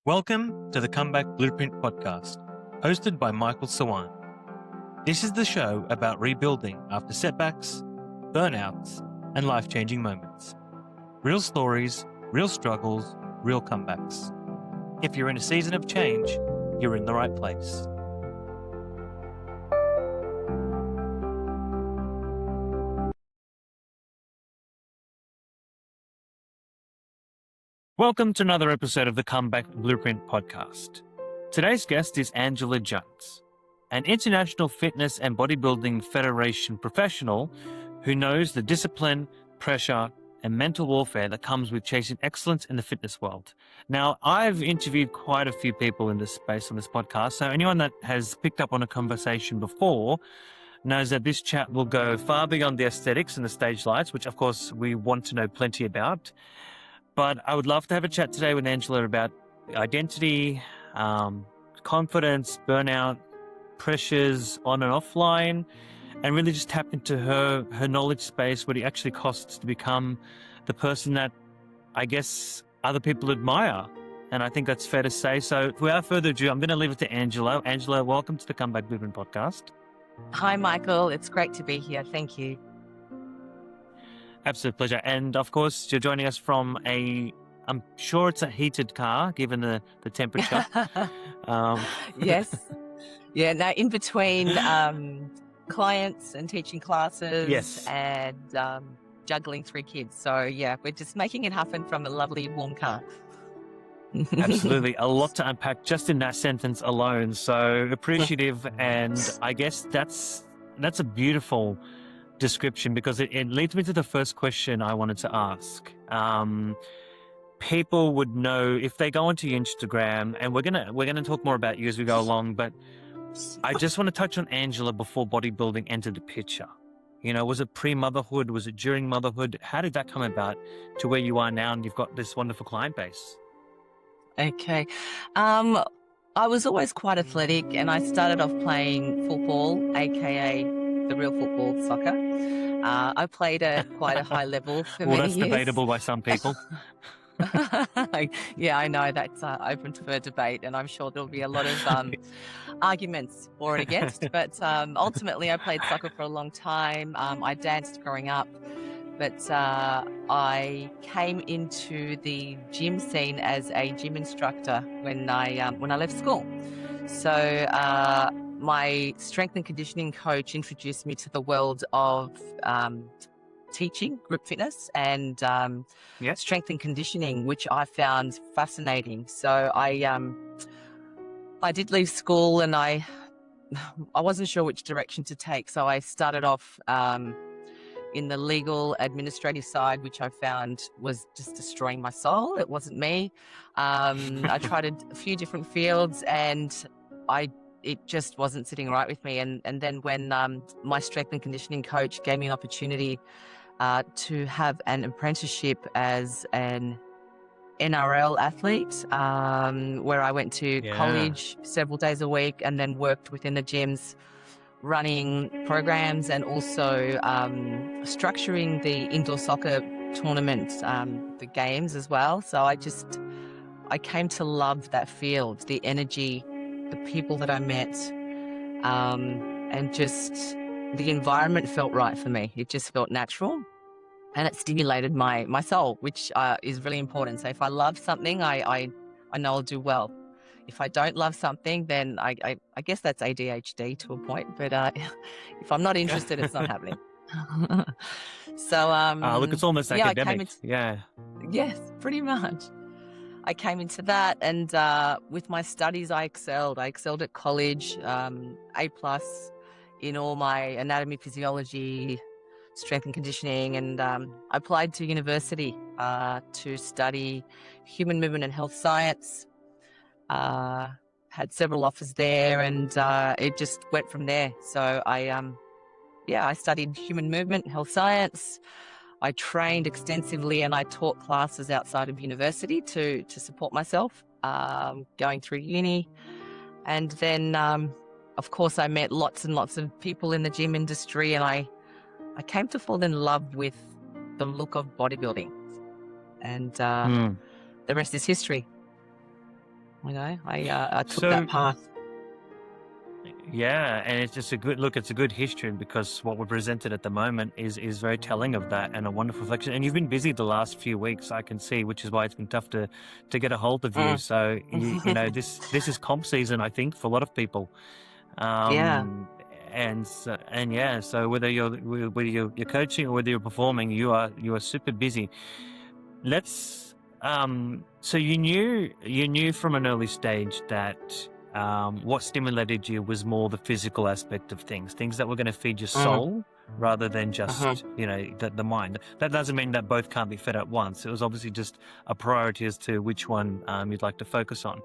Welcome to the Comeback Blueprint podcast, hosted by Michael Sawan. This is the show about rebuilding after setbacks, burnouts, and life-changing moments. Real stories, real struggles, real comebacks. If you're in a season of change, you're in the right place. Welcome to another episode of the Comeback Blueprint podcast. Today's guest is Angela Jones, an international fitness and bodybuilding federation professional who knows the discipline, pressure, and mental warfare that comes with chasing excellence in the fitness world. Now, I've interviewed quite a few people in this space on this podcast, so anyone that has picked up on a conversation before knows that this chat will go far beyond the aesthetics and the stage lights, which of course we want to know plenty about. But I would love to have a chat today with Angela about identity, confidence, burnout, pressures on and offline, and really just tap into her knowledge space, what it actually costs to become the person that I guess other people admire. And I think that's fair to say. So without further ado, I'm going to leave it to Angela. Angela, welcome to the Comeback Blueprint podcast. Hi, Michael. It's great to be here. Thank you. Absolute pleasure. And of course, you're joining us from I'm sure it's a heated car, given the temperature. Yes. Yeah. Now, in between clients and teaching classes, yes, and juggling 3 kids. So, yeah, we're just making it happen from a lovely warm car. Absolutely. A lot to unpack just in that sentence alone. So appreciative. And I guess that's a beautiful description, because it leads me to the first question I wanted to ask. People would know if they go onto your Instagram, and we're gonna talk more about you as we go along, but I just want to touch on Angela before bodybuilding entered the picture. You know, was it pre-motherhood? Was it during motherhood? How did that come about to where you are now and you've got this wonderful client base? Okay. I was always quite athletic, and I started off playing football, aka the real football, soccer. I played at quite a high level for many years. Well, that's debatable by some people. Yeah, I know that's open for debate, and I'm sure there'll be a lot of arguments for and against. But ultimately, I played soccer for a long time. I danced growing up, but I came into the gym scene as a gym instructor when I left school. So my strength and conditioning coach introduced me to the world of teaching group fitness and strength and conditioning, which I found fascinating. So I did leave school, and I wasn't sure which direction to take. So I started off in the legal administrative side, which I found was just destroying my soul. It wasn't me. I tried a few different fields, and it just wasn't sitting right with me. And then when my strength and conditioning coach gave me an opportunity to have an apprenticeship as an NRL athlete, where I went to college several days a week and then worked within the gyms running programs and also structuring the indoor soccer tournament, the games as well. So I came to love that field, the energy, the people that I met, and just the environment felt right for me. It just felt natural, and it stimulated my soul, which is really important. So if I love something, I know I'll do well. If I don't love something, then I guess that's ADHD to a point. But if I'm not interested, it's not happening. So look, it's almost academic. Yes, pretty much. I came into that, and with my studies, I excelled. I excelled at college, A+ in all my anatomy, physiology, strength and conditioning, and I applied to university to study human movement and health science. Had several offers there, and it just went from there. So I studied human movement, health science. I trained extensively, and I taught classes outside of university to support myself, going through uni. And then, of course, I met lots and lots of people in the gym industry, and I came to fall in love with the look of bodybuilding. And the rest is history. I took So that path. yeah, and it's just a good look. It's a good history because what we're presented at the moment is very telling of that and a wonderful reflection. And you've been busy the last few weeks, I can see, which is why it's been tough to get a hold of you. Mm. So this is comp season, I think, for a lot of people. Yeah. And yeah, so whether you're coaching or whether you're performing, you are super busy. Let's so you knew from an early stage that what stimulated you was more the physical aspect of things that were going to feed your Mm. soul rather than just Mhm. the mind. That doesn't mean that both can't be fed at once. It was obviously just a priority as to which one you'd like to focus on.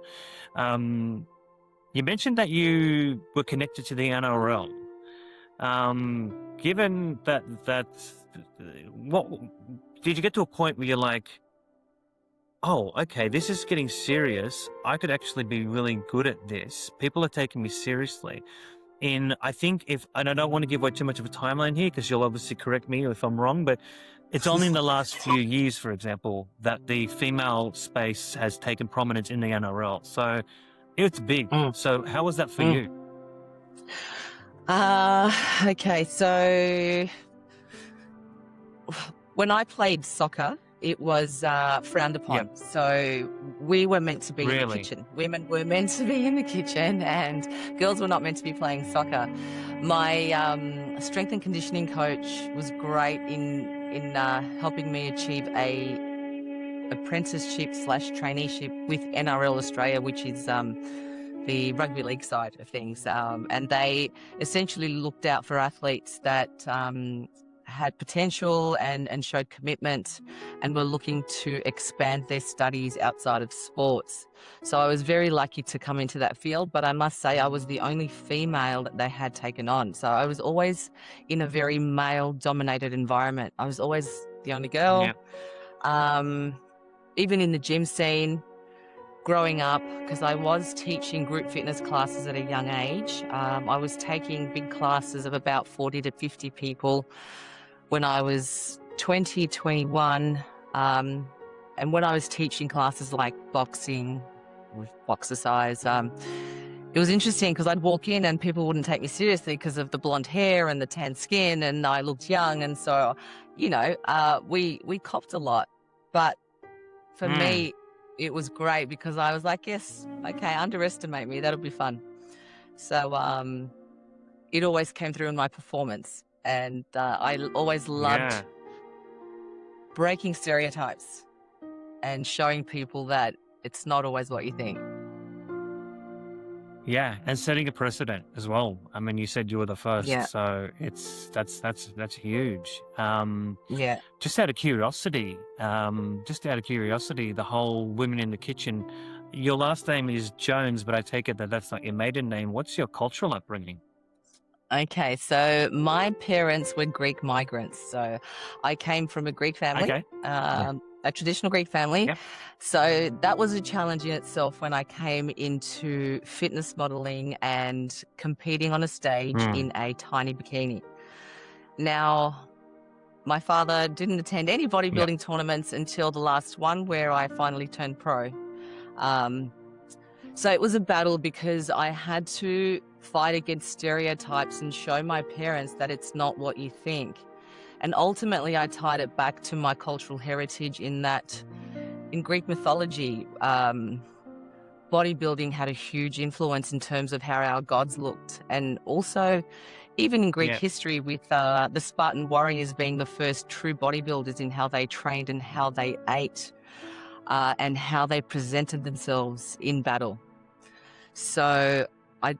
You mentioned that you were connected to the NRL. Given that, what did you get to a point where you're like, oh, okay, this is getting serious. I could actually be really good at this. People are taking me seriously. I think and I don't want to give away too much of a timeline here because you'll obviously correct me if I'm wrong, but it's only in the last few years, for example, that the female space has taken prominence in the NRL. So it's big. Mm. So how was that for Mm. you? Okay, so when I played soccer, it was frowned upon. Yep. So we were meant to be in the Really? kitchen. Women were meant to be in the kitchen, and girls were not meant to be playing soccer. My strength and conditioning coach was great in helping me achieve a apprenticeship/traineeship with NRL Australia, which is the rugby league side of things, and they essentially looked out for athletes that had potential and showed commitment and were looking to expand their studies outside of sports. So I was very lucky to come into that field, but I must say I was the only female that they had taken on. So I was always in a very male-dominated environment. I was always the only girl. Yeah. Even in the gym scene, growing up, because I was teaching group fitness classes at a young age. I was taking big classes of about 40 to 50 people when I was 20, 21. And when I was teaching classes like boxing, with boxercise, it was interesting because I'd walk in and people wouldn't take me seriously because of the blonde hair and the tan skin, and I looked young. And so, we copped a lot. But for me, it was great because I was like, yes, okay, underestimate me. That'll be fun. So it always came through in my performance. And I always loved breaking stereotypes and showing people that it's not always what you think. Yeah, and setting a precedent as well. I mean, you said you were the first, Yeah. so that's huge. Yeah. Just out of curiosity, the whole women in the kitchen. Your last name is Jones, but I take it that that's not your maiden name. What's your cultural upbringing? Okay, so my parents were Greek migrants. So I came from a Greek family, Okay. a traditional Greek family. Yep. So that was a challenge in itself when I came into fitness modeling and competing on a stage in a tiny bikini. Now, my father didn't attend any bodybuilding tournaments until the last one where I finally turned pro. So it was a battle because I had to fight against stereotypes and show my parents that it's not what you think. And ultimately, I tied it back to my cultural heritage in that in Greek mythology, bodybuilding had a huge influence in terms of how our gods looked. And also, even in Greek history, with the Spartan warriors being the first true bodybuilders in how they trained and how they ate and how they presented themselves in battle. So I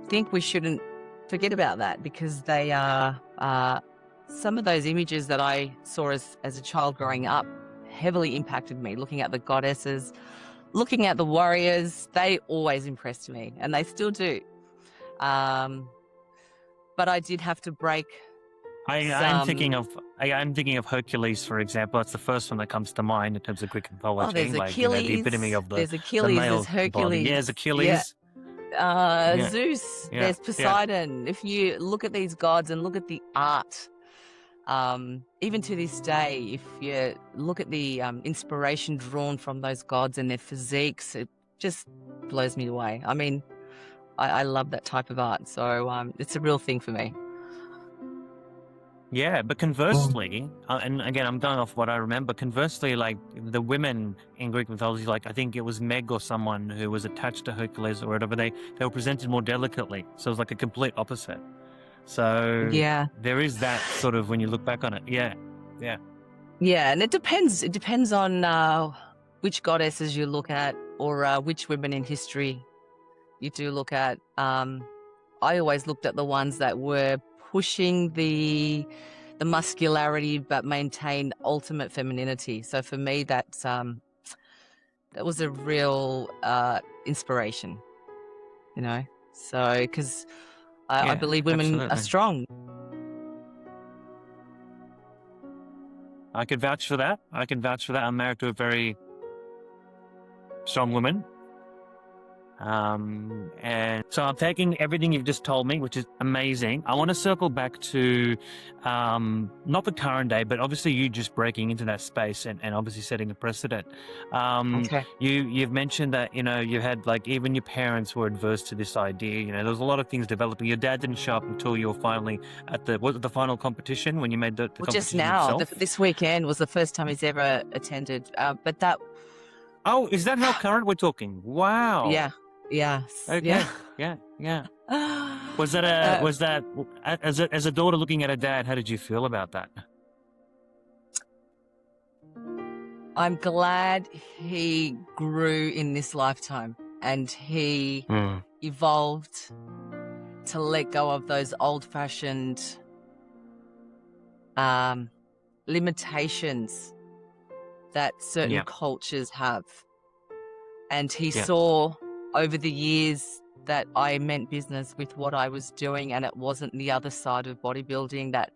think we shouldn't forget about that because they are some of those images that I saw as a child growing up heavily impacted me. Looking at the goddesses, looking at the warriors, they always impressed me, and they still do. But I did have to break. I'm thinking of Hercules, for example. That's the first one that comes to mind in terms of Greek mythology. Oh, there's like, Achilles. the epitome of there's the Achilles. male There's Hercules. body. Yeah, there's Achilles. Zeus. There's Poseidon. If you look at these gods and look at the art, even to this day, if you look at the inspiration drawn from those gods and their physiques, just blows me away. I mean, I love that type of art. So it's a real thing for me. Yeah, but conversely, and again, I'm going off what I remember. Conversely, like the women in Greek mythology, like I think it was Meg or someone who was attached to Hercules or whatever, they were presented more delicately. So it was like a complete opposite. So Yeah. there is that sort of when you look back on it. Yeah, yeah. Yeah, and it depends. It depends on which goddesses you look at, or which women in history you do look at. I always looked at the ones that were pushing the muscularity but maintain ultimate femininity. So for me, that was a real inspiration, you know. So because I Yeah, believe women are absolutely. strong. I could vouch for that. I'm married to a very strong woman. And so I'm taking everything you've just told me, which is amazing. I want to circle back to not the current day, but obviously you just breaking into that space and obviously setting a precedent. Okay. You've mentioned that, you know, you had like even your parents were adverse to this idea. You know, there was a lot of things developing. Your dad didn't show up until you were finally at the final competition when you made the Well, competition just now, itself. this weekend was the first time he's ever attended. But that, Oh, is that how current we're talking? Wow. yeah, Okay. Yeah. Was that as a daughter looking at a dad, how did you feel about that? I'm glad he grew in this lifetime and he evolved to let go of those old-fashioned limitations that certain cultures have. And he saw over the years that I meant business with what I was doing, and it wasn't the other side of bodybuilding that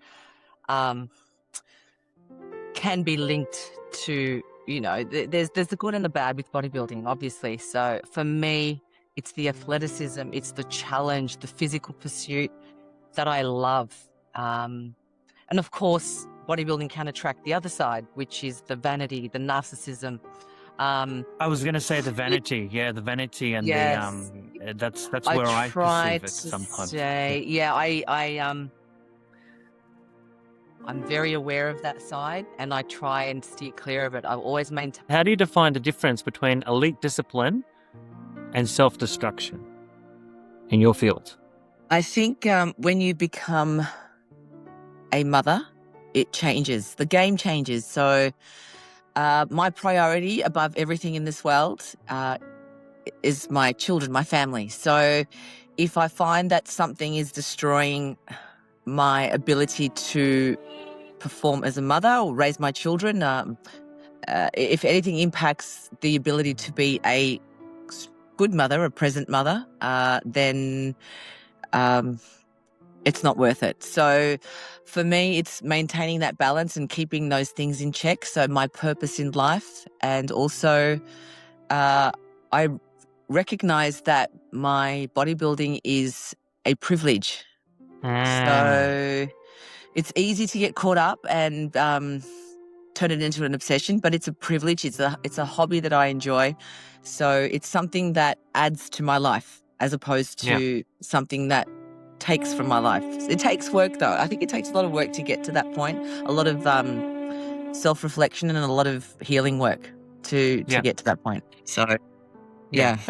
can be linked to, you know, there's the good and the bad with bodybuilding, obviously. So for me, it's the athleticism, it's the challenge, the physical pursuit that I love. And of course, bodybuilding can attract the other side, which is the vanity, the narcissism. I was going to say the vanity, the vanity and the that's where I perceive it sometimes. I'm very aware of that side, and I try and steer clear of it. I always maintain. How do you define the difference between elite discipline and self-destruction in your field? I think when you become a mother, it changes. The game changes. So my priority above everything in this world is my children, my family. So if I find that something is destroying my ability to perform as a mother or raise my children, if anything impacts the ability to be a good mother, a present mother, then it's not worth it. So for me, it's maintaining that balance and keeping those things in check. So my purpose in life, and also I recognize that my bodybuilding is a privilege. So it's easy to get caught up and turn it into an obsession, but it's a privilege. It's a hobby that I enjoy. So it's something that adds to my life as opposed to something that takes from my life. It takes work, though. I think it takes a lot of work to get to that point, a lot of self-reflection and a lot of healing work to get to that point. So I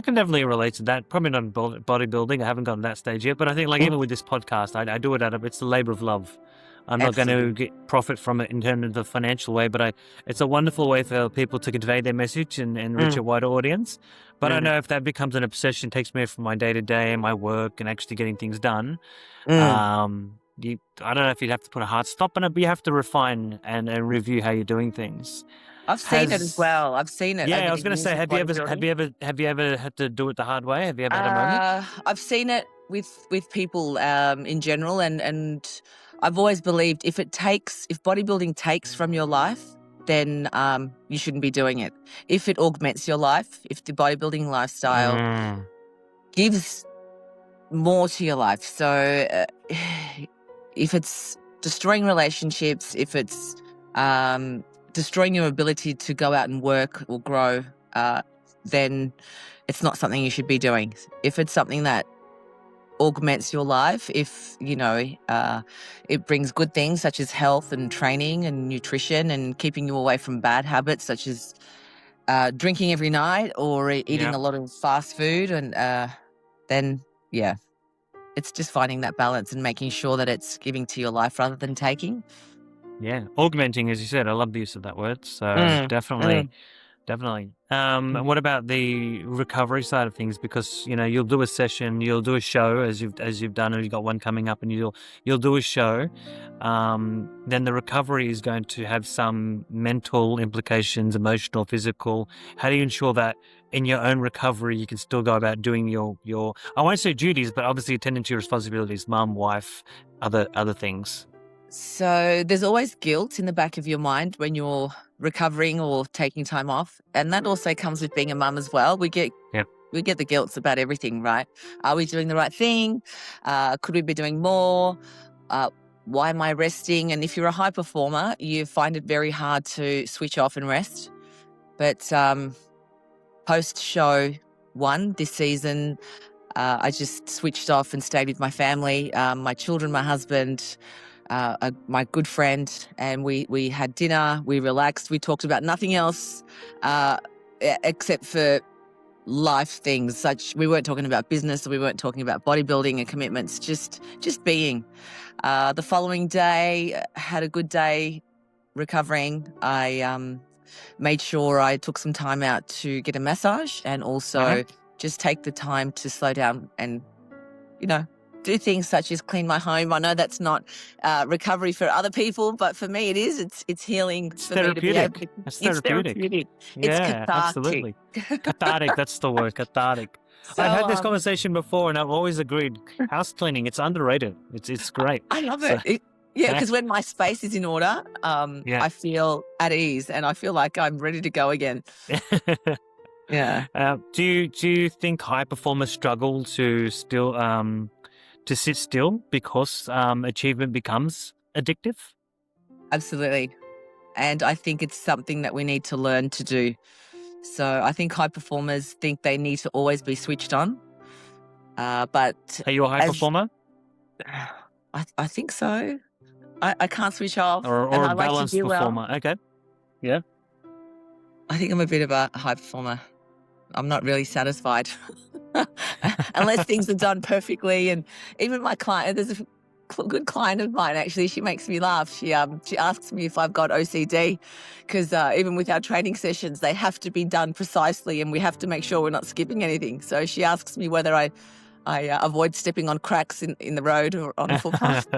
can definitely relate to that. Probably not in bodybuilding. I haven't gotten to that stage yet, but I think like even with this podcast, I do it it's the labor of love. I'm not going to get profit from it in terms of the financial way, but it's a wonderful way for people to convey their message and reach a wider audience. But I know if that becomes an obsession, takes me from my day-to-day and my work and actually getting things done, I don't know if you'd have to put a hard stop on it, but you have to refine and review how you're doing things. I've seen it as well. I've seen it. Yeah, I was going to say, have you ever had to do it the hard way? Have you ever had a moment? I've seen it with people in general, and I've always believed if bodybuilding takes from your life, then you shouldn't be doing it. If it augments your life, if the bodybuilding lifestyle gives more to your life, so if it's destroying relationships, if it's destroying your ability to go out and work or grow, then it's not something you should be doing. If it's something that augments your life, if it brings good things such as health and training and nutrition and keeping you away from bad habits such as drinking every night or eating a lot of fast food, and then it's just finding that balance and making sure that it's giving to your life rather than taking. Augmenting, as you said. I love the use of that word. So definitely. And what about the recovery side of things? Because you'll do a session, you'll do a show as you've done, and you've got one coming up, and you'll do a show. Then the recovery is going to have some mental implications, emotional, physical. How do you ensure that in your own recovery you can still go about doing your I won't say duties, but obviously attending to your responsibilities, mum, wife, other things? So there's always guilt in the back of your mind when you're recovering or taking time off. And that also comes with being a mum as well. We get the guilts about everything, right? Are we doing the right thing? Could we be doing more? Why am I resting? And if you're a high performer, you find it very hard to switch off and rest. But post-show 1 this season, I just switched off and stayed with my family, my children, my husband, my good friend, and we had dinner, we relaxed, we talked about nothing else except for life things. Such we weren't talking about business, we weren't talking about bodybuilding and commitments, just being. The following day, had a good day recovering. I made sure I took some time out to get a massage and also just take the time to slow down and do things such as clean my home. I know that's not recovery for other people, but for me it is. It's healing. It's therapeutic. It's therapeutic. It's cathartic. Absolutely. Cathartic, that's the word, cathartic. So, I've had this conversation before and I've always agreed, house cleaning, it's underrated. It's great. I love it. Because when my space is in order, I feel at ease and I feel like I'm ready to go again. Do you think high performers struggle to still to sit still because achievement becomes addictive? Absolutely. And I think it's something that we need to learn to do. So I think high performers think they need to always be switched on. But are you a high performer? I think so. I can't switch off. Or a balanced performer. Well. Okay. Yeah. I think I'm a bit of a high performer. I'm not really satisfied unless things are done perfectly. And even my client, there's a good client of mine, actually, she makes me laugh. She asks me if I've got OCD because even with our training sessions, they have to be done precisely and we have to make sure we're not skipping anything. So she asks me whether I avoid stepping on cracks in the road or on a footpath.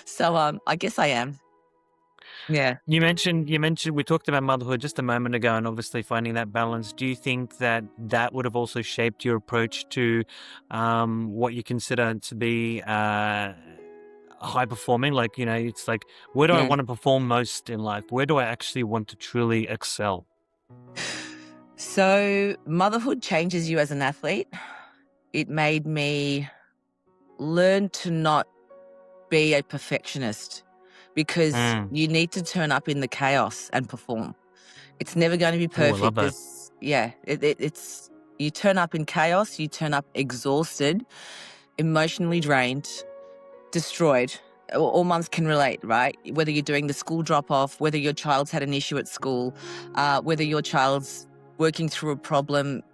So I guess I am. Yeah. You mentioned we talked about motherhood just a moment ago and obviously finding that balance. Do you think that would have also shaped your approach to what you consider to be high performing? Like, it's like, where do I want to perform most in life? Where do I actually want to truly excel? So motherhood changes you as an athlete. It made me learn to not be a perfectionist. Because you need to turn up in the chaos and perform. It's never going to be perfect. I love that. It's you turn up in chaos, you turn up exhausted, emotionally drained, destroyed. All mums can relate, right? Whether you're doing the school drop-off, whether your child's had an issue at school, whether your child's working through a problem,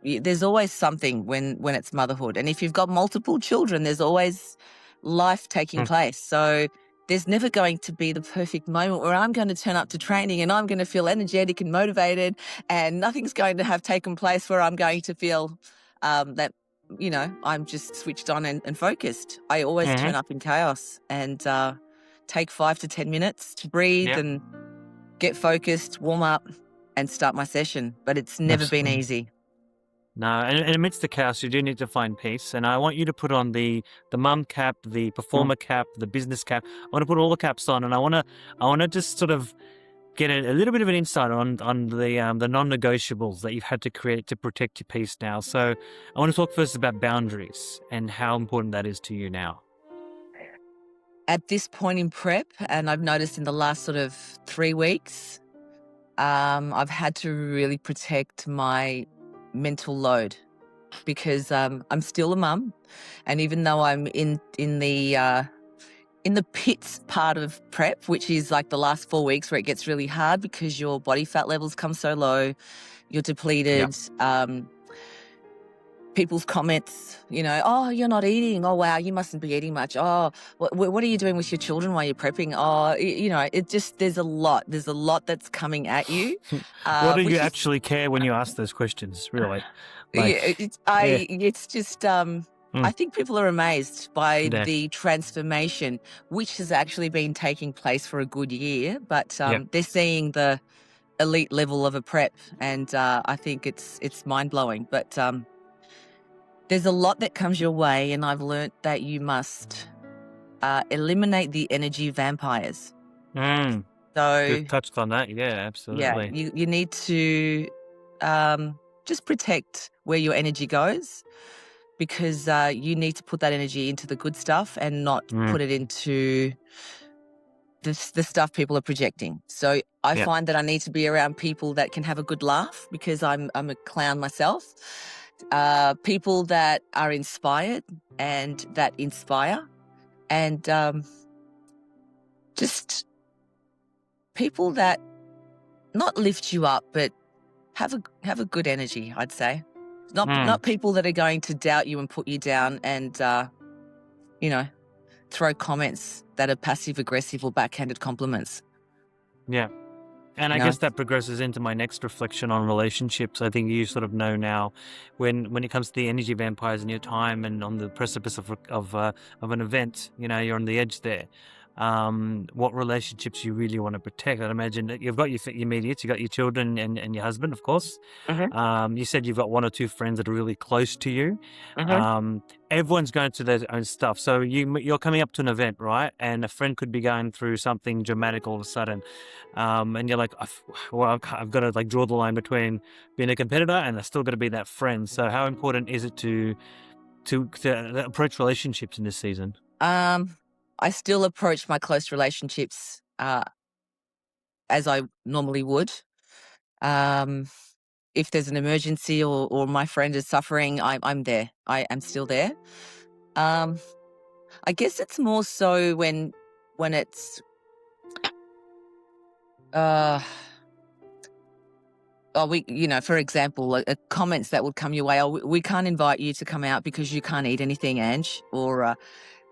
there's always something when it's motherhood. And if you've got multiple children, there's always life taking place. So there's never going to be the perfect moment where I'm going to turn up to training and I'm going to feel energetic and motivated, and nothing's going to have taken place where I'm going to feel that, I'm just switched on and focused. I always turn up in chaos and take 5 to 10 minutes to breathe and get focused, warm up and start my session. But it's never been easy. No, and amidst the chaos, you do need to find peace. And I want you to put on the mum cap, the performer cap, the business cap. I want to put all the caps on, and I want to just sort of get a little bit of an insight on the non-negotiables that you've had to create to protect your peace now. So I want to talk first about boundaries and how important that is to you now. At this point in prep, and I've noticed in the last sort of 3 weeks, I've had to really protect my mental load because I'm still a mum, and even though I'm in the pits part of prep, which is like the last 4 weeks where it gets really hard because your body fat levels come so low, you're depleted. People's comments, oh, you're not eating. Oh, wow, you mustn't be eating much. Oh, what are you doing with your children while you're prepping? Oh, it just, there's a lot that's coming at you. What do which you is, actually care when you ask those questions, really? yeah, yeah. it's just, I think people are amazed by Yeah. the transformation, which has actually been taking place for a good year, but they're seeing the elite level of a prep, and I think it's mind-blowing. But there's a lot that comes your way, and I've learnt that you must eliminate the energy vampires. So We've touched on that. Yeah, absolutely. yeah, you need to just protect where your energy goes, because you need to put that energy into the good stuff and not put it into the stuff people are projecting. So I find that I need to be around people that can have a good laugh, because I'm a clown myself. People that are inspired and that inspire, and just people that not lift you up, but have a good energy, I'd say. Not people that are going to doubt you and put you down and throw comments that are passive aggressive or backhanded compliments. Yeah. And I guess that progresses into my next reflection on relationships. I think you sort of know now when it comes to the energy vampires in your time and on the precipice of an event, you're on the edge there. What relationships you really want to protect. I'd imagine that you've got your immediates, you've got your children and your husband, of course. You said you've got one or two friends that are really close to you. Everyone's going through their own stuff. So you're coming up to an event, right? And a friend could be going through something dramatic all of a sudden. And you're like, I've got to draw the line between being a competitor and I've still got to be that friend. So how important is it to approach relationships in this season? I still approach my close relationships as I normally would. If there's an emergency or my friend is suffering, I'm there. I am still there. I guess it's more so when it's for example, comments that would come your way. Oh, we can't invite you to come out because you can't eat anything, Ange, or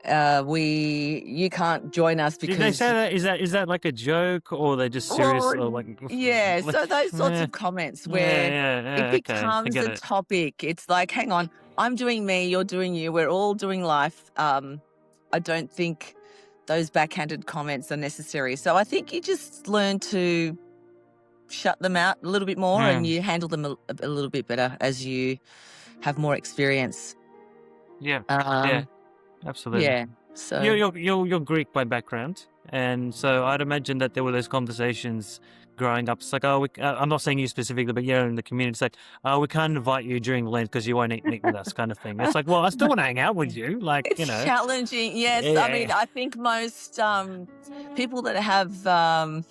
you can't join us because... Did they say that? Is that like a joke, or they just serious? Or yeah, so those sorts of comments where it becomes a topic. It's like, hang on, I'm doing me, you're doing you, we're all doing life. I don't think those backhanded comments are necessary. So I think you just learn to shut them out a little bit more, and you handle them a little bit better as you have more experience. Yeah, absolutely. Yeah. So you're Greek by background, and so I'd imagine that there were those conversations growing up. It's like, I'm not saying you specifically, but in the community, it's like, we can't invite you during Lent because you won't eat meat with us, kind of thing. It's like, well, I still want to hang out with you, it's challenging. Yes, I mean, I think most people that have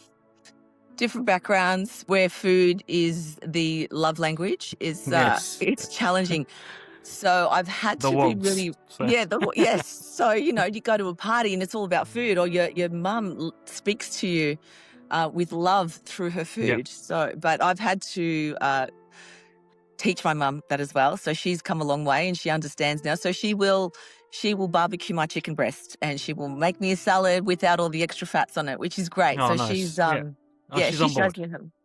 different backgrounds where food is the love language is it's challenging. So I've had to be really, yes. So, you go to a party and it's all about food, or your mum speaks to you with love through her food. So, but I've had to teach my mum that as well. So she's come a long way and she understands now. So she will barbecue my chicken breast and she will make me a salad without all the extra fats on it, which is great. Oh, so nice. she's she's on board.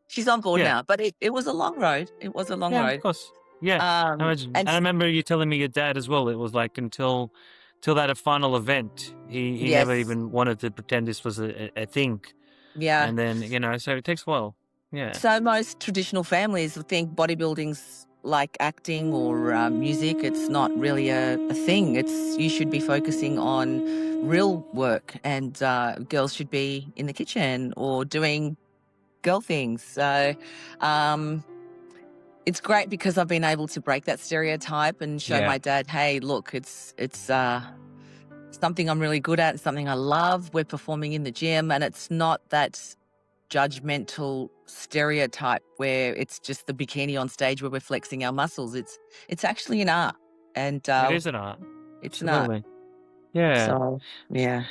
She's on board now, but it was a long road. It was a long road. Of course. Yeah, and I remember you telling me your dad as well. It was like until that final event, he never even wanted to pretend this was a thing. Yeah. And then, so it takes a while. Yeah. So most traditional families think bodybuilding's like acting or music. It's not really a thing. You should be focusing on real work, and girls should be in the kitchen or doing girl things. So it's great because I've been able to break that stereotype and show my dad, hey, look, it's something I'm really good at, something I love. We're performing in the gym, and it's not that judgmental stereotype where it's just the bikini on stage where we're flexing our muscles. It's actually an art, and It is an art. it's an art. Absolutely. Yeah. So yeah.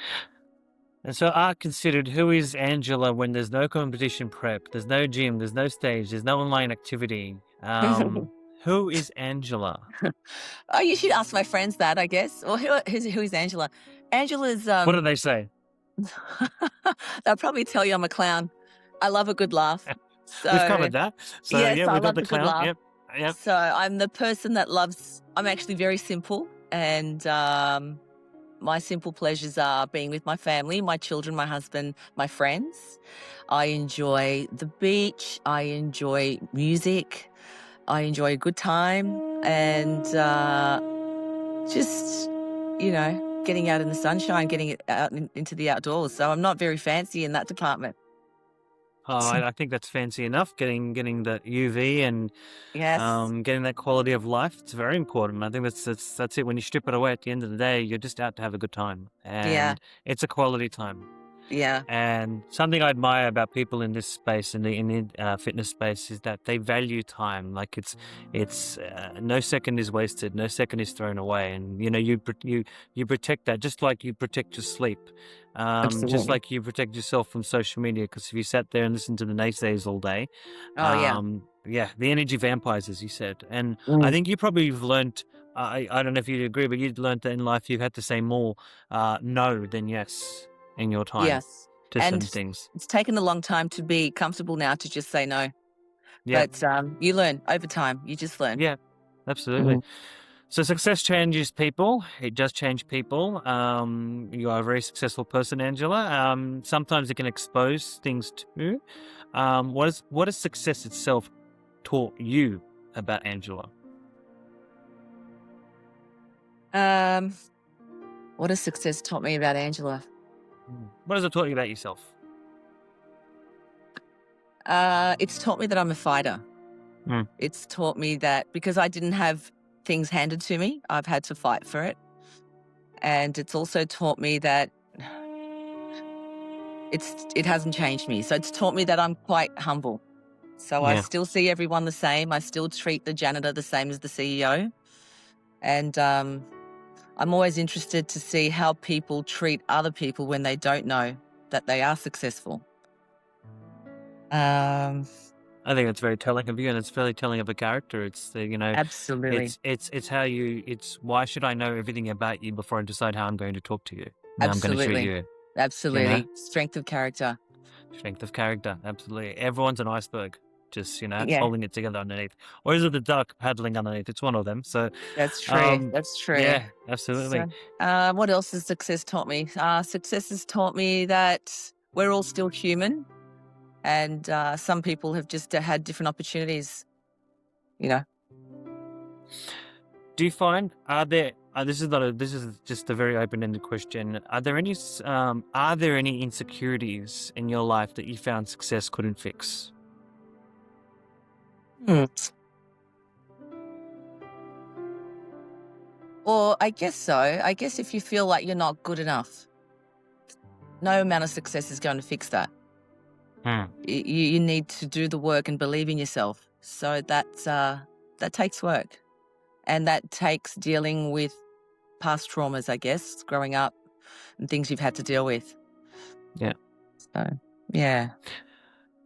And so art considered, who is Angela when there's no competition prep, there's no gym, there's no stage, there's no online activity? Who is Angela? Oh, you should ask my friends that, I guess. Or who is Angela? Angela's What do they say? they'll probably tell you I'm a clown. I love a good laugh. So We've covered that. So yes, yeah, I we've got love the a good clown. laugh. Yep. So I'm the person that loves. I'm actually very simple, and my simple pleasures are being with my family, my children, my husband, my friends. I enjoy the beach. I enjoy music. I enjoy a good time, and just, getting out in the sunshine, getting it out into the outdoors. So I'm not very fancy in that department. Oh, I think that's fancy enough. Getting the UV and Yes. getting that quality of life. It's very important. I think that's it. When you strip it away at the end of the day, you're just out to have a good time, Yeah. and it's a quality time. Yeah. And something I admire about people in this space, in the fitness space, is that they value time. Like it's no second is wasted, no second is thrown away, and you protect that, just like you protect your sleep, just Absolutely. like you protect yourself from social media. Because if you sat there and listened to the naysayers all day, Oh yeah. the energy vampires, as you said, and I Mm. think you probably have learned. I don't know if you agree, but you've learned that in life you had to say more no than yes in your time Yes. to And certain things. it's taken a long time to be comfortable now to just say no. Yeah, But you learn over time. You just learn. yeah, absolutely. Mhm. So success changes people. It does change people. You are a very successful person, Angela. Sometimes it can expose things too. What has success itself taught you about Angela? What has success taught me about Angela? What has it taught you about yourself? It's taught me that I'm a fighter. Mm. It's taught me that because I didn't have things handed to me, I've had to fight for it. And it's also taught me that it hasn't changed me. So it's taught me that I'm quite humble. So I Yeah. still see everyone the same. I still treat the janitor the same as the CEO. And I'm always interested to see how people treat other people when they don't know that they are successful. I think that's very telling of you, and it's very telling of a character. It's Absolutely. it's how you. It's why should I know everything about you before I decide how I'm going to talk to you? How I'm going to treat Absolutely. you. Absolutely. Strength of character. Strength of character, absolutely. Everyone's an iceberg, just Yeah, holding it together underneath. Or is it the duck paddling underneath? It's one of them. So, that's true. That's true. yeah, absolutely. So, what else has success taught me? Success has taught me that we're all still human, and some people have just had different opportunities. Do you find this is just a very open-ended question. Are there any insecurities in your life that you found success couldn't fix? Or I guess so. I guess if you feel like you're not good enough, no amount of success is going to fix that. You need to do the work and believe in yourself. So that takes work, and that takes dealing with past traumas, I guess, growing up and things you've had to deal with. Yeah. So yeah.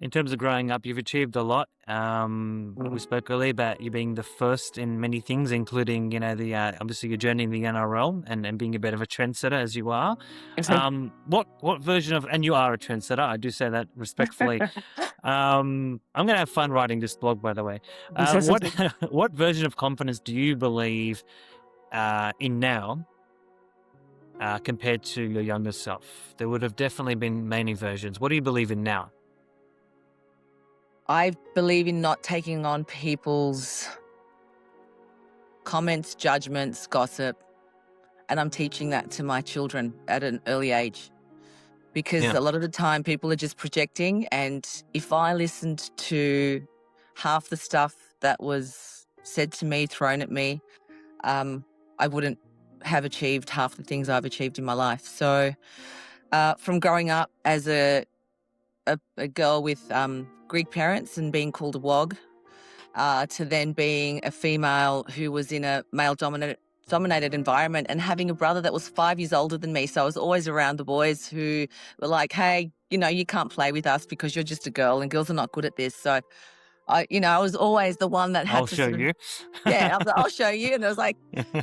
In terms of growing up, you've achieved a lot. We spoke earlier about you being the first in many things, including, obviously your journey in the NRL and being a bit of a trendsetter as you are. What version of, and you are a trendsetter, I do say that respectfully. I'm going to have fun writing this blog, by the way. What version of confidence do you believe in now compared to your younger self? There would have definitely been many versions. What do you believe in now? I believe in not taking on people's comments, judgments, gossip, and I'm teaching that to my children at an early age, because a lot of the time people are just projecting, and if I listened to half the stuff that was said to me, thrown at me, I wouldn't have achieved half the things I've achieved in my life. So from growing up as a a girl with Greek parents and being called a wog, to then being a female who was in a male-dominated environment and having a brother that was 5 years older than me. So I was always around the boys who were like, hey, you can't play with us because you're just a girl and girls are not good at this. So I was always the one that had I'll to show sort of, you. yeah, I'll show you. And I was like,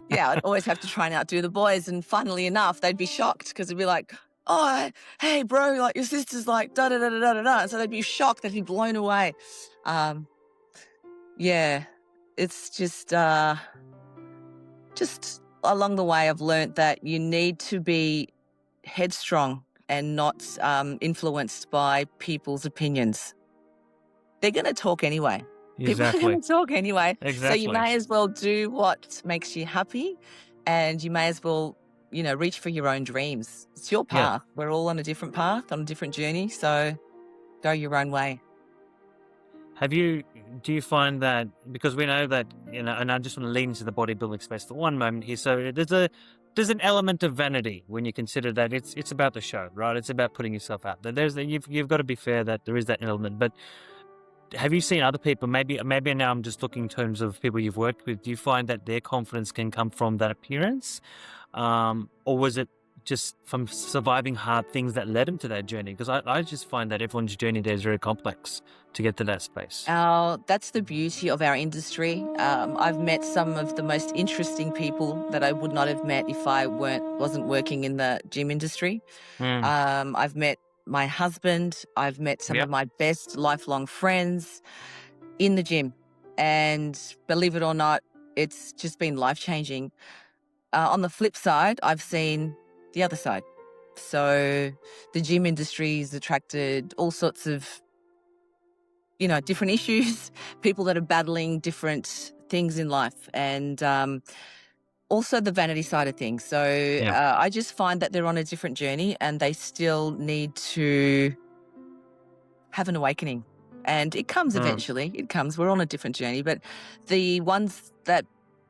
yeah, I'd always have to try and outdo the boys. And funnily enough, they'd be shocked because they'd be like, oh, hey, bro, like your sister's like da da da da da da da. So they'd be shocked, they'd be blown away. Yeah, it's just along the way, I've learned that you need to be headstrong and not influenced by people's opinions. They're going to talk anyway. People are Exactly. going to talk anyway. So Exactly. you may as well do what makes you happy, and you may as well, reach for your own dreams. It's your Yeah. path. We're all on a different path, on a different journey. So go your own way. Do you find that, because we know that, and I just want to lean into the bodybuilding space for one moment here. So there's an element of vanity when you consider that it's about the show, right? It's about putting yourself out there. You've got to be fair that there is that element. But have you seen other people, maybe now I'm just looking in terms of people you've worked with, do you find that their confidence can come from that appearance? Or was it just from surviving hard things that led them to that journey? Because I just find that everyone's journey there is very complex to get to that space. That's the beauty of our industry. I've met some of the most interesting people that I would not have met if I wasn't working in the gym industry. I've met my husband. I've met some Yep. of my best lifelong friends in the gym. And believe it or not, it's just been life-changing. On the flip side, I've seen the other side. So the gym industry's attracted all sorts of, different issues, people that are battling different things in life, and also the vanity side of things. So I just find that they're on a different journey and they still need to have an awakening. And it comes eventually. It comes. We're on a different journey. But the ones that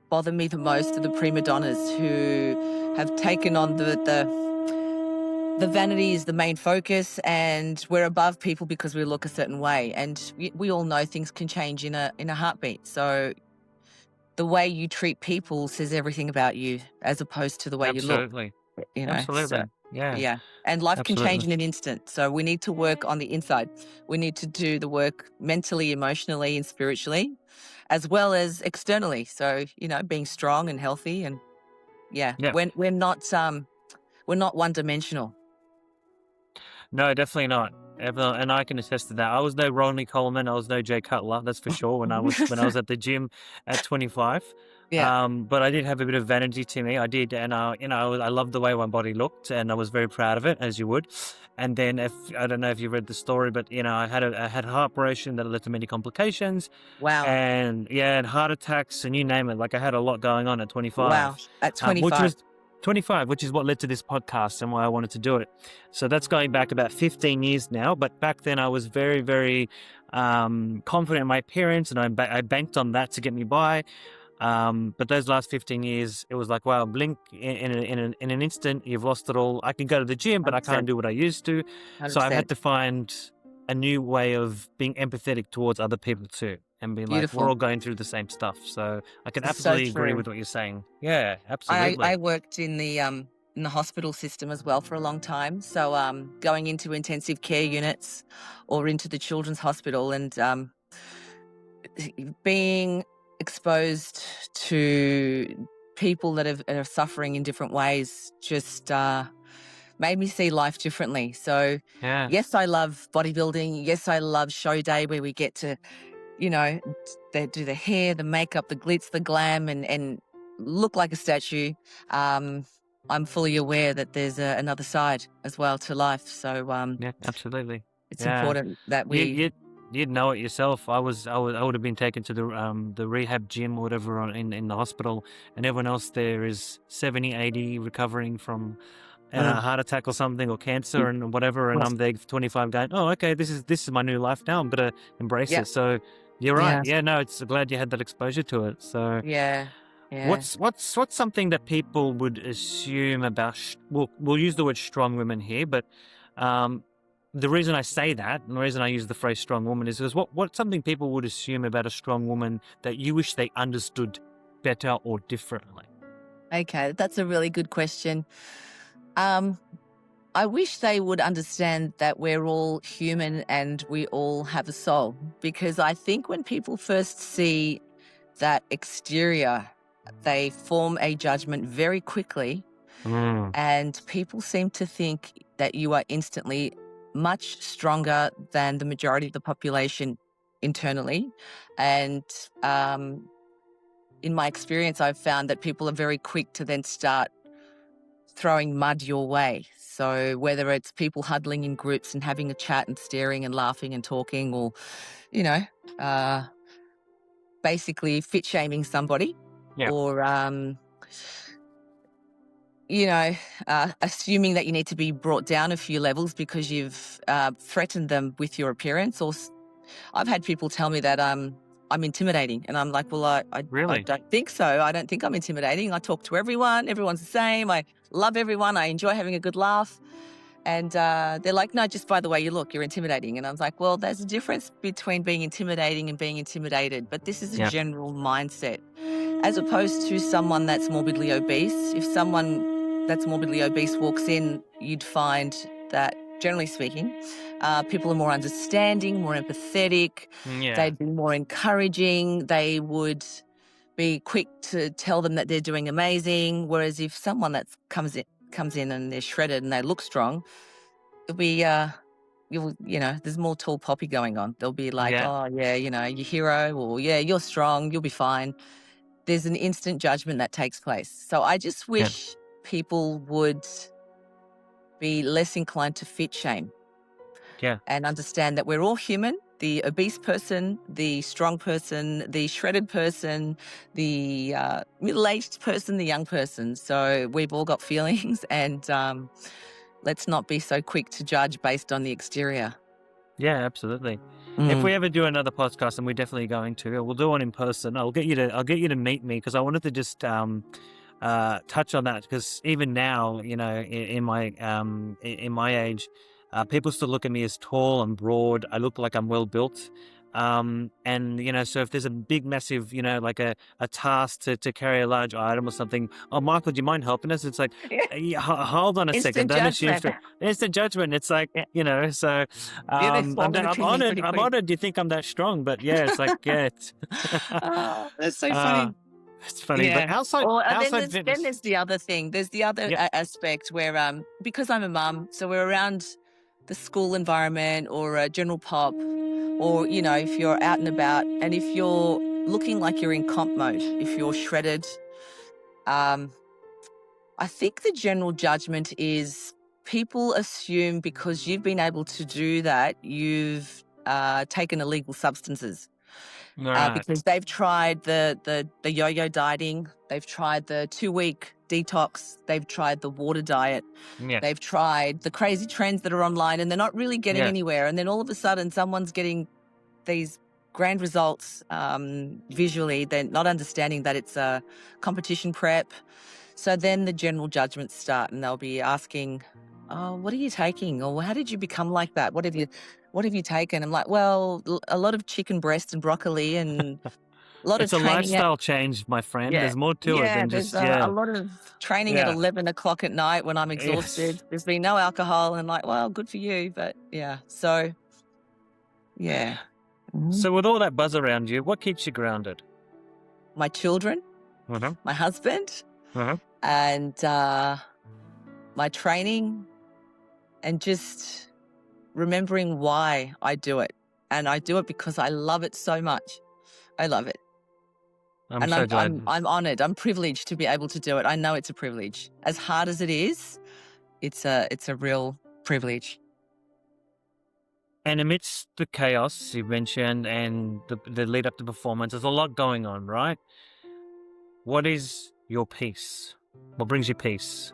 bother me the most are the prima donnas who have taken on the vanity is the main focus, and we're above people because we look a certain way. And we all know things can change in a heartbeat. So the way you treat people says everything about you as opposed to the way you look. Absolutely. So, Yeah. yeah. And life can change in Absolutely. an instant. So we need to work on the inside. We need to do the work mentally, emotionally, and spiritually, as well as externally. So, being strong and healthy, and Yeah. we're not one-dimensional. No, definitely not. And I can attest to that. I was no Ronnie Coleman. I was no Jay Cutler. That's for sure. When I was at the gym at 25, Yeah. but I did have a bit of vanity to me. I did, and I loved the way my body looked, and I was very proud of it, as you would. And then, I don't know if you read the story, but I had a heart operation that led to many complications, Wow. and and heart attacks, and you name it. Like I had a lot going on at 25. Wow. At 25. Which was 25, which is what led to this podcast and why I wanted to do it. So that's going back about 15 years now. But back then I was very, very confident in my appearance, and I banked on that to get me by. But those last 15 years, it was like, wow, blink in an instant, you've lost it all. I can go to the gym, but I 100%. can't do what I used to. So I've 100%. had to find a new way of being empathetic towards other people too, and being like, Beautiful. we're all going through the same stuff. So I can So absolutely agree true. with what you're saying. Yeah, absolutely. I worked in the hospital system as well for a long time. So going into intensive care units or into the children's hospital, and being exposed to people that are suffering in different ways just made me see life differently. So Yeah. yes, I love bodybuilding. Yes, I love show day where we get to, they do the hair, the makeup, the glitz, the glam, and look like a statue. I'm fully aware that there's another side as well to life. So Yeah, absolutely. it's Yeah. important that we. You'd know it yourself. I would have been taken to the rehab gym or whatever in the hospital, and everyone else there is 70, 80 recovering from a heart attack or something, or cancer and whatever, and I'm there 25 going, oh, okay, this is my new life now. I'm gonna embrace Yeah. it. So you're right. Yeah. Yeah, no, it's glad you had that exposure to it. So Yeah. what's something that people would assume about? We'll use the word strong women here, but the reason I say that, and the reason I use the phrase strong woman is because what's something people would assume about a strong woman that you wish they understood better or differently? Okay, that's a really good question. I wish they would understand that we're all human and we all have a soul, because I think when people first see that exterior, they form a judgment very quickly, and people seem to think that you are instantly much stronger than the majority of the population internally. And in my experience, I've found that people are very quick to then start throwing mud your way. So whether it's people huddling in groups and having a chat and staring and laughing and talking, or, you know, uh, basically fit shaming somebody, Yeah. or, assuming that you need to be brought down a few levels because you've threatened them with your appearance. Or I've had people tell me that I'm intimidating, and I'm like, well, I Really? don't think so. I don't think I'm intimidating. I talk to everyone. Everyone's the same. I love everyone. I enjoy having a good laugh. And they're like, no, just by the way you look, you're intimidating. And I was like, well, there's a difference between being intimidating and being intimidated. But this is a Yeah. general mindset, as opposed to someone that's morbidly obese. If someone that's morbidly obese walks in, you'd find that, generally speaking, people are more understanding, more empathetic. Yeah. They'd be more encouraging. They would be quick to tell them that they're doing amazing. Whereas if someone that comes in and they're shredded and they look strong, it'll be there's more tall poppy going on. They'll be like, Yeah. oh yeah, your hero, or yeah, you're strong, you'll be fine. There's an instant judgment that takes place. So I just wish people would be less inclined to fit shame. Yeah. And understand that we're all human. The obese person, the strong person, the shredded person, the middle-aged person, the young person. So we've all got feelings, and let's not be so quick to judge based on the exterior. Yeah, absolutely. If we ever do another podcast, and we're definitely going to, we'll do one in person. I'll get you to meet me, because I wanted to just touch on that, because even now, in my age, people still look at me as tall and broad. I look like I'm well built. And so if there's a big, massive, like a task to carry a large item or something, oh, Michael, do you mind helping us? It's like, hold on a second. Don't assume straight. Instant judgment. It's like, so I'm honored you think I'm that strong, but yeah, it's like, yeah. That's so funny. It's funny, but outside fitness. Then there's the other thing. There's the other aspect where, because I'm a mum, so we're around the school environment or a general pop, or, if you're out and about, and if you're looking like you're in comp mode, if you're shredded, I think the general judgment is people assume because you've been able to do that, you've taken illegal substances. Right. Because they've tried the yo-yo dieting, they've tried the 2-week detox, they've tried the water diet, they've tried the crazy trends that are online, and they're not really getting anywhere. And then all of a sudden, someone's getting these grand results visually. They're not understanding that it's a competition prep. So then the general judgments start, and they'll be asking, oh, what are you taking? Or how did you become like that? What have you taken? I'm like, well, a lot of chicken breast and broccoli, and a lot it's of training. It's a lifestyle change, my friend. There's more to it than just, a lot of training at 11 o'clock at night when I'm exhausted. Yes. There's been no alcohol, and like, well, good for you. But yeah, so yeah. So with all that buzz around you, what keeps you grounded? My children, my husband, and my training, and just remembering why I do it. And I do it because I love it so much. I love it. I'm so glad. I'm honored. I'm privileged to be able to do it. I know it's a privilege. As hard as it is, it's a real privilege. And amidst the chaos you mentioned and the lead up to performance, there's a lot going on, right? What is your peace? What brings you peace?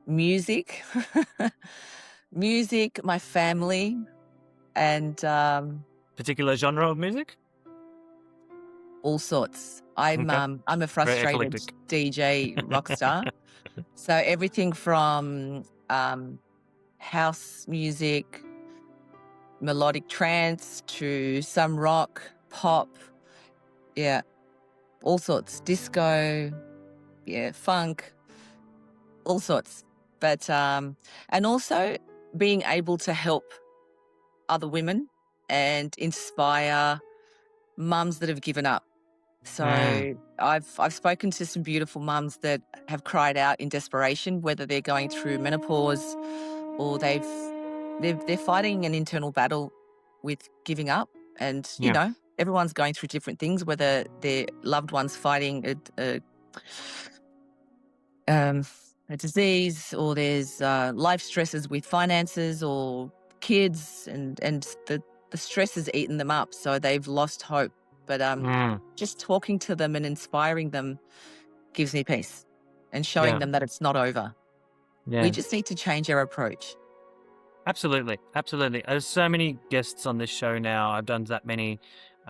Music. Music, my family, and particular genre of music? All sorts. I'm a frustrated DJ rock star. So everything from house music, melodic trance to some rock, pop, yeah, all sorts, disco, yeah, funk, all sorts. But and also being able to help other women and inspire mums that have given up. So I've spoken to some beautiful mums that have cried out in desperation, whether they're going through menopause or they're fighting an internal battle with giving up. And Yeah. everyone's going through different things, whether their loved ones fighting a disease, or there's life stresses with finances or kids, and the stress has eaten them up, so they've lost hope. But just talking to them and inspiring them gives me peace, and showing Yeah. them that it's not over. Yeah. We just need to change our approach. Absolutely. There's so many guests on this show now. I've done that many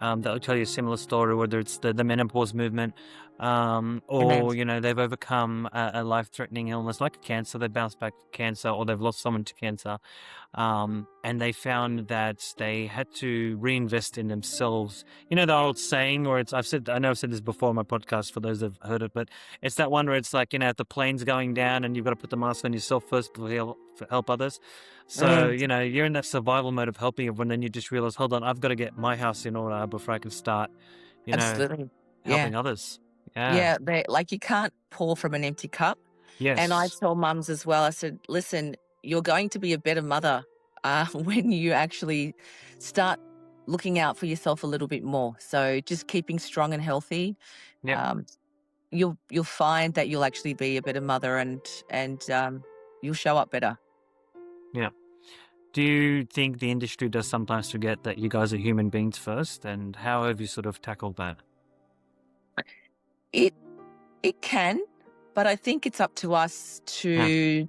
that'll tell you a similar story, whether it's the menopause movement, Amen. or they've overcome a life-threatening illness like cancer. They bounced back from cancer, or they've lost someone to cancer, and they found that they had to reinvest in themselves. The old saying, or I know I've said this before on my podcast for those that have heard it, but it's that one where it's like, if the plane's going down and you've got to put the mask on yourself first to help others. So, you're in that survival mode of helping everyone, then you just realize, hold on, I've got to get my house in order before I can start, Absolutely. Yeah. helping others. Yeah. Yeah. Like, you can't pour from an empty cup. And I Yes. tell mums as well, I said, listen, you're going to be a better mother when you actually start looking out for yourself a little bit more. So just keeping strong and healthy, Yeah. you'll find that you'll actually be a better mother, and you'll show up better. Yeah. Do you think the industry does sometimes forget that you guys are human beings first? And how have you sort of tackled that? It can, but I think it's up to us to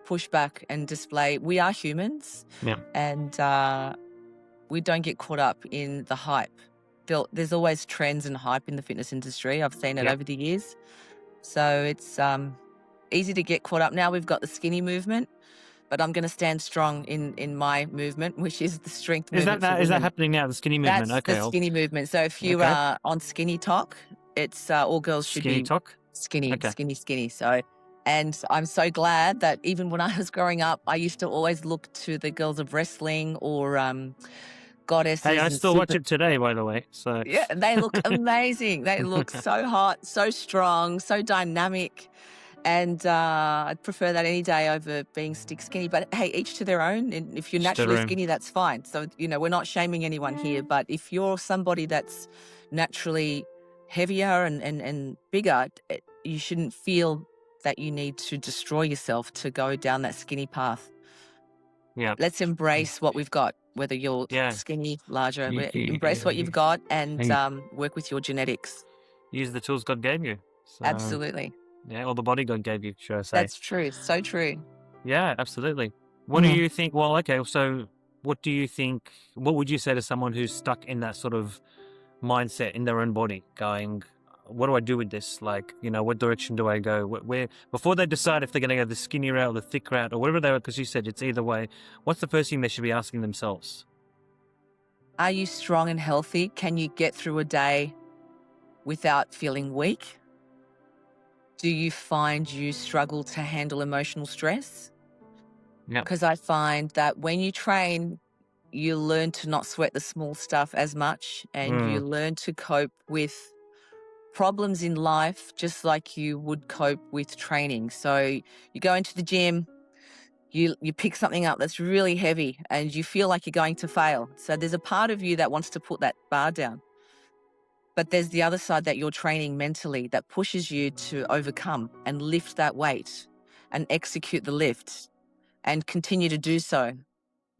push back and display we are humans. Yeah. And we don't get caught up in the hype. There's always trends and hype in the fitness industry. I've seen it over the years. So it's easy to get caught up. Now we've got the skinny movement, but I'm going to stand strong in my movement, which is the strength movement. Is that happening now, the skinny movement? That's Okay. the skinny movement. So if you are on Skinny Talk, it's all girls should Skinny be talk? skinny, Okay. skinny. So, and I'm so glad that even when I was growing up, I used to always look to the girls of wrestling or goddesses. Hey, I and still watch it today, by the way. So Yeah, they look amazing. They look so hot, so strong, so dynamic. And I'd prefer that any day over being stick skinny. But hey, each to their own. And if you're Each to their naturally own. skinny, that's fine. So, we're not shaming anyone here. But if you're somebody that's naturally heavier and bigger, you shouldn't feel that you need to destroy yourself to go down that skinny path. Yeah. Let's embrace what we've got, whether you're skinny, larger. Embrace what you've got and work with your genetics. Use the tools God gave you. So, Absolutely. yeah, or the body God gave you, should I say. That's true. So true. Yeah, absolutely. What do you think? Well, okay, so what do you think? What would you say to someone who's stuck in that sort of mindset in their own body, going, what do I do with this? Like, what direction do I go? Where before they decide if they're going to go the skinny route or the thick route or whatever they are, because you said it's either way, what's the first thing they should be asking themselves? Are you strong and healthy? Can you get through a day without feeling weak? Do you find you struggle to handle emotional stress? Yeah. Because I find that when you train, you learn to not sweat the small stuff as much, and you learn to cope with problems in life just like you would cope with training. So you go into the gym, you pick something up that's really heavy and you feel like you're going to fail. So there's a part of you that wants to put that bar down. But there's the other side that you're training mentally that pushes you to overcome and lift that weight and execute the lift and continue to do so.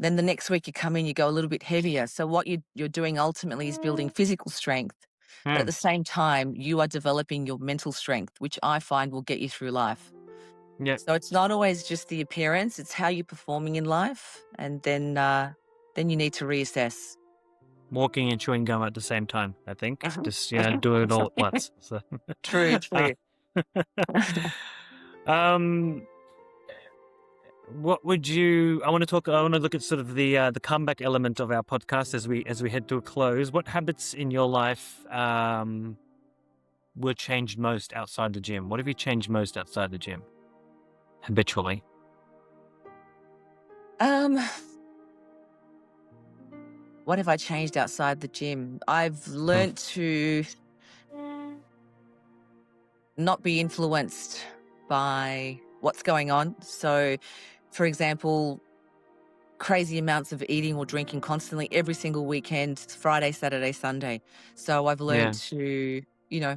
Then the next week you come in, you go a little bit heavier. So what you're doing ultimately is building physical strength. But at the same time, you are developing your mental strength, which I find will get you through life. Yeah. So it's not always just the appearance, it's how you're performing in life. And then you need to reassess. Walking and chewing gum at the same time, I think. Just, do it all at once. So. True. what would you? I want to look at sort of the comeback element of our podcast as we head to a close. What habits in your life were changed most outside the gym? What have you changed most outside the gym habitually? Um, what have I changed outside the gym? I've Mm. learnt to not be influenced by what's going on. So, for example, crazy amounts of eating or drinking constantly every single weekend, Friday, Saturday, Sunday. So I've learned Yeah. to,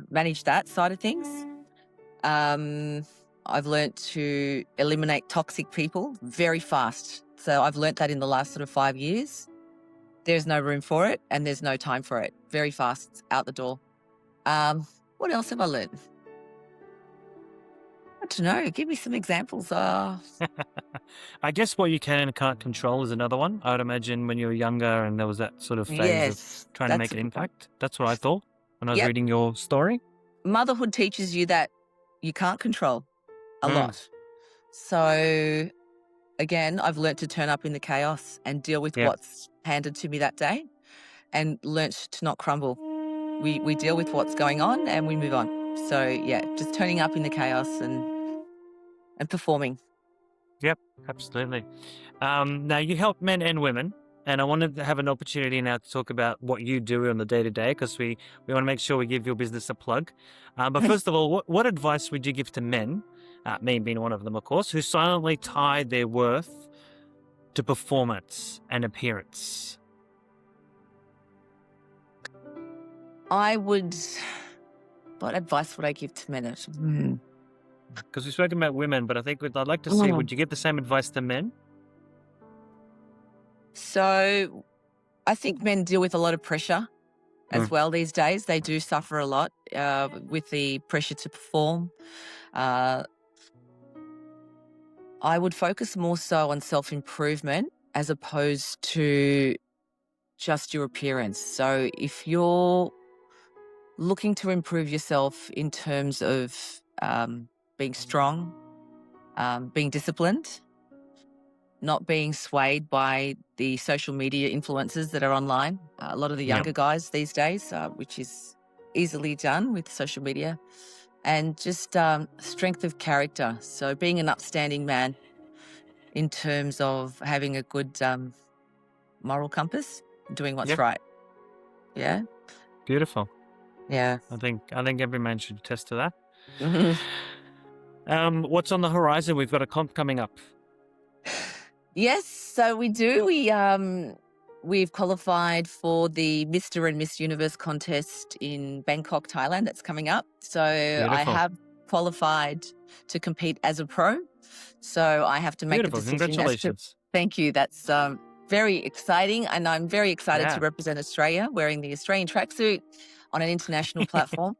manage that side of things. Um, I've learnt to eliminate toxic people very fast. So I've learnt that in the last sort of 5 years. There's no room for it and there's no time for it. Very fast, out the door. What else have I learnt? I don't know. Give me some examples. I guess what you can and can't control is another one. I would imagine when you were younger and there was that sort of phase of Yes, trying to that's make a an good one. impact. That's what I thought when I was Yep. reading your story. Motherhood teaches you that you can't control a Mm. lot. So again, I've learnt to turn up in the chaos and deal with Yeah. what's handed to me that day, and learnt to not crumble. We deal with what's going on and we move on. So yeah, just turning up in the chaos and performing. Yep, absolutely. Now you help men and women, and I wanted to have an opportunity now to talk about what you do on the day to day because we want to make sure we give your business a plug. But first of all, what advice would you give to men, me being one of them, of course, who silently tie their worth to performance and appearance? What advice would I give to men? Because we've spoken about women, but I think I'd like to see, would you give the same advice to men? So I think men deal with a lot of pressure as Mm. well these days. They do suffer a lot with the pressure to perform. Uh, I would focus more so on self-improvement as opposed to just your appearance. So if you're looking to improve yourself in terms of being strong, being disciplined, not being swayed by the social media influences that are online. A lot of the Yeah. younger guys these days, which is easily done with social media, and just strength of character. So being an upstanding man in terms of having a good moral compass, doing what's Yep. right. Yeah. Beautiful. Yeah. I think every man should attest to that. Mhm. What's on the horizon? We've got a comp coming up. Yes, so we do. We've qualified for the Mr. and Miss Universe contest in Bangkok, Thailand. That's coming up. So I Beautiful. have qualified to compete as a pro. So I have to make Beautiful. the decision as to. Congratulations. Thank you. That's very exciting, and I'm very excited Yeah. to represent Australia wearing the Australian tracksuit on an international platform.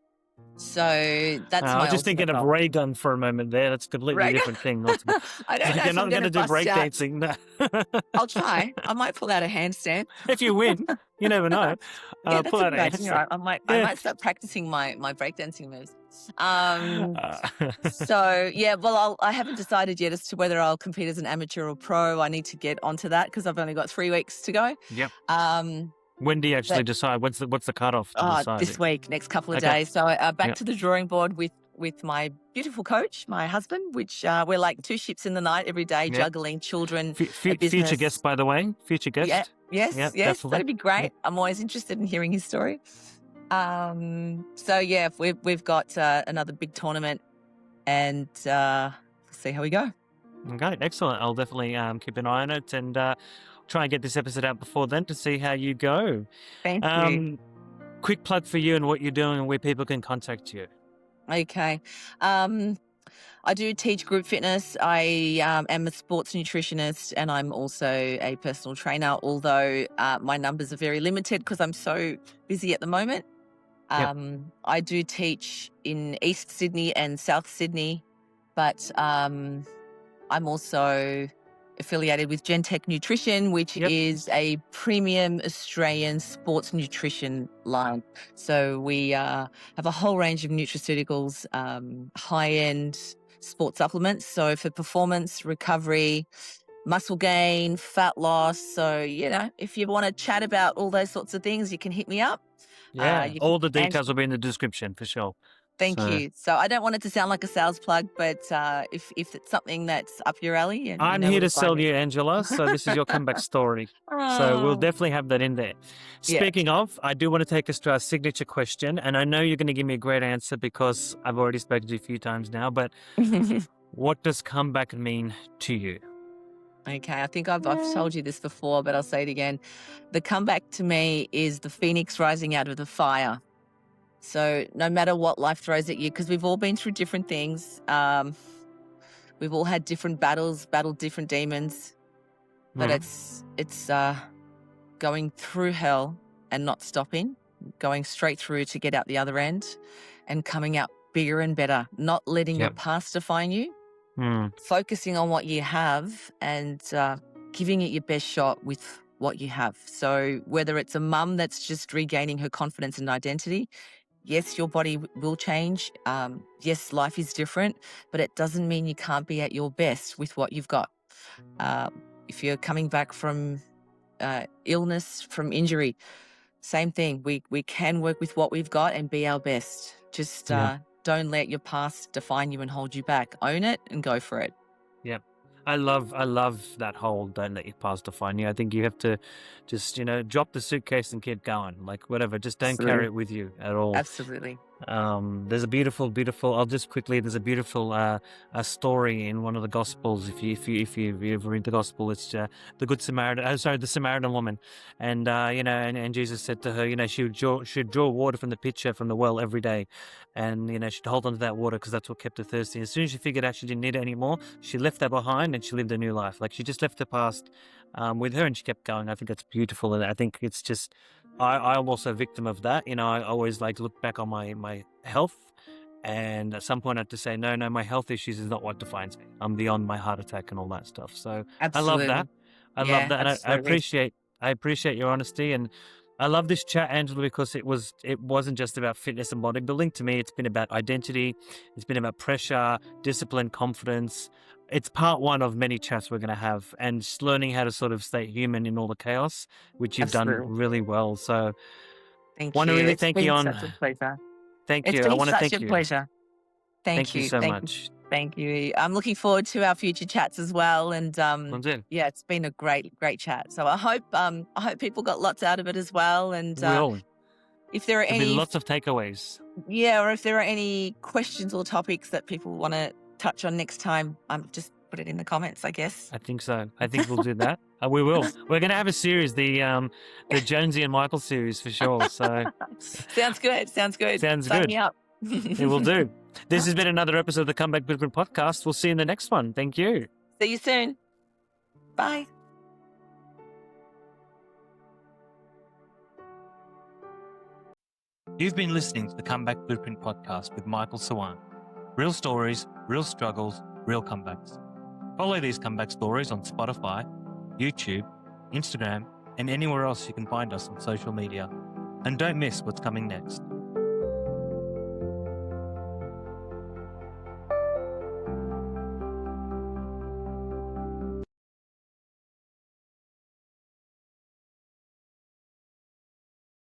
So that's I my was just ultimate thinking of goal. ray gun for a moment there. That's a completely Right? different thing. Altogether. I don't know You're if not I'm going going to to do bust out. breakdancing. No. I'll try. I might pull out a handstand. If you win, you never know. Yeah, that's Pull a out good a idea. handstand. I Yeah. might start practicing my breakdancing moves. So yeah, well, I haven't decided yet as to whether I'll compete as an amateur or pro. I need to get onto that because I've only got 3 weeks to go. Yep. Um, When do you actually but decide? What's the cutoff to decide this it? week, next couple of Okay. days. So back Yeah. to the drawing board with my beautiful coach, my husband, which we're like 2 ships in the night every day, Yep. juggling children, a Future business. guest, by the way. Future guest. Yeah, yes, Yeah, yes, definitely. that'd be great. I'm always interested in hearing his story. So yeah, we've got another big tournament, and we'll see how we go. Okay, excellent. I'll definitely keep an eye on it and try and get this episode out before then to see how you go. Thank you. Quick plug for you and what you're doing and where people can contact you. Okay. I do teach group fitness. I am a sports nutritionist, and I'm also a personal trainer, although my numbers are very limited because I'm so busy at the moment. Yep. I do teach in East Sydney and South Sydney, but I'm also affiliated with Gentech Nutrition, which Yep. is a premium Australian sports nutrition line. So we have a whole range of nutraceuticals, high-end sports supplements. So for performance, recovery, muscle gain, fat loss. So, if you want to chat about all those sorts of things, you can hit me up. Yeah, all the details will be in the description for sure. Thank you. So I don't want it to sound like a sales plug, but if it's something that's up your alley, and I'm here to sell you, Angela. So this is your comeback story. So we'll definitely have that in there. Speaking of, I do want to take us to our signature question, and I know you're going to give me a great answer because I've already spoken to you a few times now. But what does comeback mean to you? Okay, I think I've told you this before, but I'll say it again. The comeback to me is the phoenix rising out of the fire. So no matter what life throws at you, because we've all been through different things. We've all had different battles, battled different demons, but it's going through hell and not stopping, going straight through to get out the other end and coming out bigger and better, not letting your past define you, focusing on what you have and giving it your best shot with what you have. So whether it's a mum that's just regaining her confidence and identity, yes, your body will change. Yes, life is different, but it doesn't mean you can't be at your best with what you've got. If you're coming back from illness, from injury, same thing. We can work with what we've got and be our best. Just don't let your past define you and hold you back. Own it and go for it. Yeah. I love that whole don't let your past define you. I think you have to just, drop the suitcase and keep going. Like whatever, just don't carry it with you at all. Absolutely. There's a beautiful, there's a beautiful a story in one of the Gospels. If you ever read the Gospel, it's the Good Samaritan, the Samaritan woman. And, and Jesus said to her, she'd draw water from the pitcher from the well every day. And, she'd hold on to that water because that's what kept her thirsty. As soon as she figured out she didn't need it anymore, she left that behind and she lived a new life. Like she just left the past with her and she kept going. I think that's beautiful. And I think it's just, I'm also a victim of that. I always look back on my health, and at some point I have to say, no, my health issues is not what defines me. I'm beyond my heart attack and all that stuff. So absolutely. I love that. I love that. And I appreciate your honesty. And I love this chat, Angela, because it wasn't just about fitness and bodybuilding. To me, it's been about identity. It's been about pressure, discipline, confidence. It's part one of many chats we're going to have, and just learning how to sort of stay human in all the chaos, which you've done really well. So thank want you. to really It's thank been you on. such a pleasure. Thank you. It's I been want to such thank a you. pleasure. Thank you so much. Thank you. I'm looking forward to our future chats as well. And yeah, it's been a great chat. So I hope people got lots out of it as well. And if there are There'll any be lots of takeaways. Yeah, or if there are any questions or topics that people want to touch on next time, just put it in the comments, I guess. I think so. I think we'll do that. We will. We're going to have a series, the Jonesy and Michael series for sure. So Sounds good. Sign me up. It will do. This has been another episode of the Comeback Blueprint podcast. We'll see you in the next one. Thank you. See you soon. Bye. You've been listening to the Comeback Blueprint podcast with Michael Sawan. Real stories, real struggles, real comebacks. Follow these comeback stories on Spotify, YouTube, Instagram, and anywhere else you can find us on social media. And don't miss what's coming next.